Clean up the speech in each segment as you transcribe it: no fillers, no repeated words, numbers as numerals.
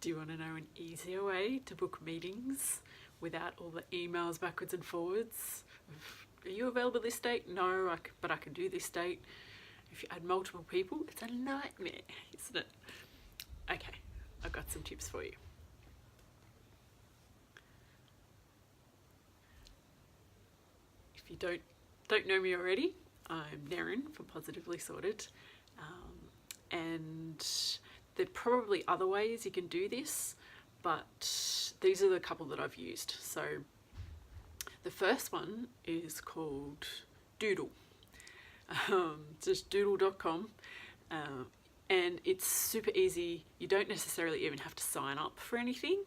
Do you want to know an easier way to book meetings without all the emails backwards and forwards? Are you available this date? No, but I can do this date. If you add multiple people, it's a nightmare, isn't it? Okay, I've got some tips for you. If you don't know me already, I'm Naren from Positively Sorted, and there are probably other ways you can do this, but these are the couple that I've used. So the first one is called Doodle, just doodle.com, and it's super easy. You don't necessarily even have to sign up for anything.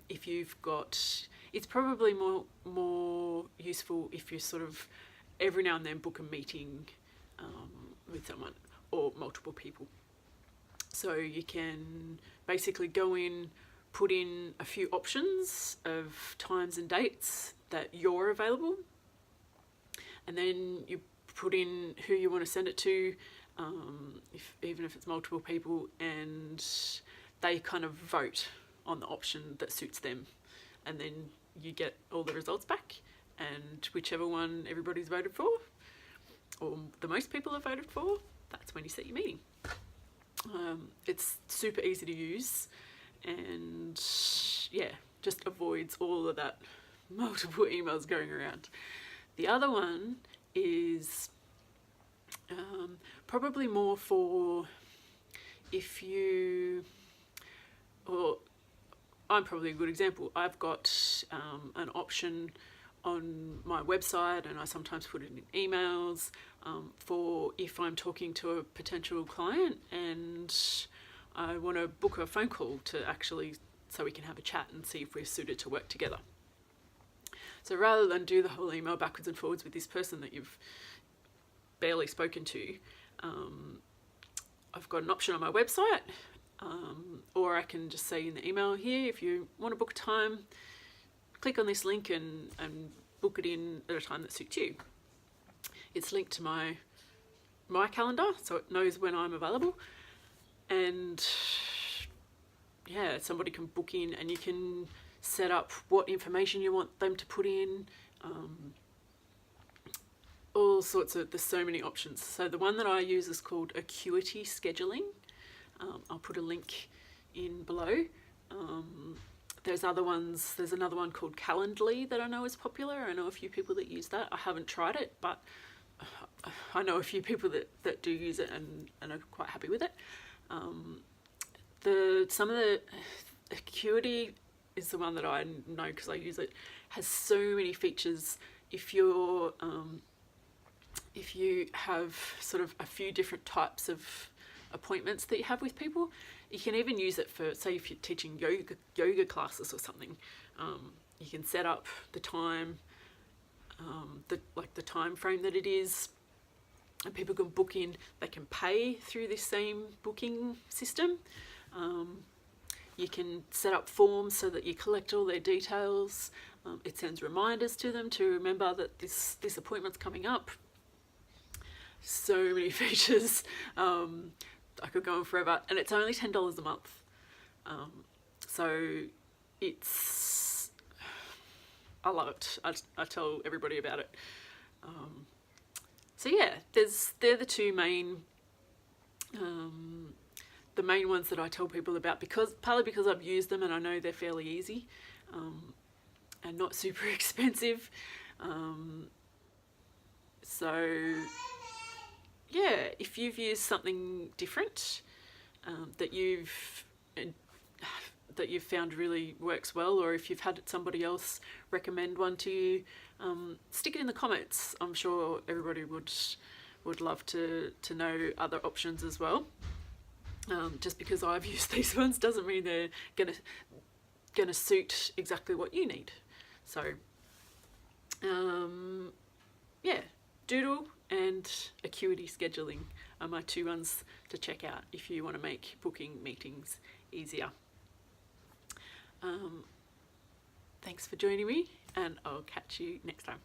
If you've got, it's probably more useful if you sort of every now and then book a meeting with someone or multiple people. So you can basically go in, put in a few options of times and dates that you're available, and then you put in who you want to send it to, even if it's multiple people, and they kind of vote on the option that suits them, and then you get all the results back, and whichever one everybody's voted for, or the most people have voted for, that's when you set your meeting. It's super easy to use, and yeah, just avoids all of that multiple emails going around. The other one is probably more for if you, or I'm probably a good example. I've got an option on my website, and I sometimes put it in emails, for if I'm talking to a potential client and I want to book a phone call to actually, so we can have a chat and see if we're suited to work together. So rather than do the whole email backwards and forwards with this person that you've barely spoken to, I've got an option on my website, or I can just say in the email here, if you want to book a time, click on this link and book it in at a time that suits you. It's linked to my calendar, so it knows when I'm available, and yeah, somebody can book in, and you can set up what information you want them to put in, all sorts of, there's so many options. So the one that I use is called Acuity Scheduling. I'll put a link in below. There's other ones. There's another one called Calendly that I know is popular. I know a few people that use that. I haven't tried it, but I know a few people that do use it and are quite happy with it. Some of the Acuity is the one that I know because I use it. Has so many features. If you have sort of a few different types of appointments that you have with people, you can even use it for, say, if you're teaching yoga classes or something. You can set up the time, the time frame that it is, and people can book in. They can pay through this same booking system. You can set up forms so that you collect all their details. It sends reminders to them to remember that this appointment's coming up. So many features. I could go on forever, and it's only $10 a month. So it's, I love it. I tell everybody about it. So yeah, they're the two main, the main ones that I tell people about, partly because I've used them and I know they're fairly easy, and not super expensive. So yeah, if you've used something different that you've found really works well, or if you've had somebody else recommend one to you, stick it in the comments. I'm sure everybody would love to know other options as well. Just because I've used these ones doesn't mean they're gonna suit exactly what you need. So yeah, Doodle and Acuity Scheduling are my two ones to check out if you want to make booking meetings easier. Thanks for joining me, and I'll catch you next time.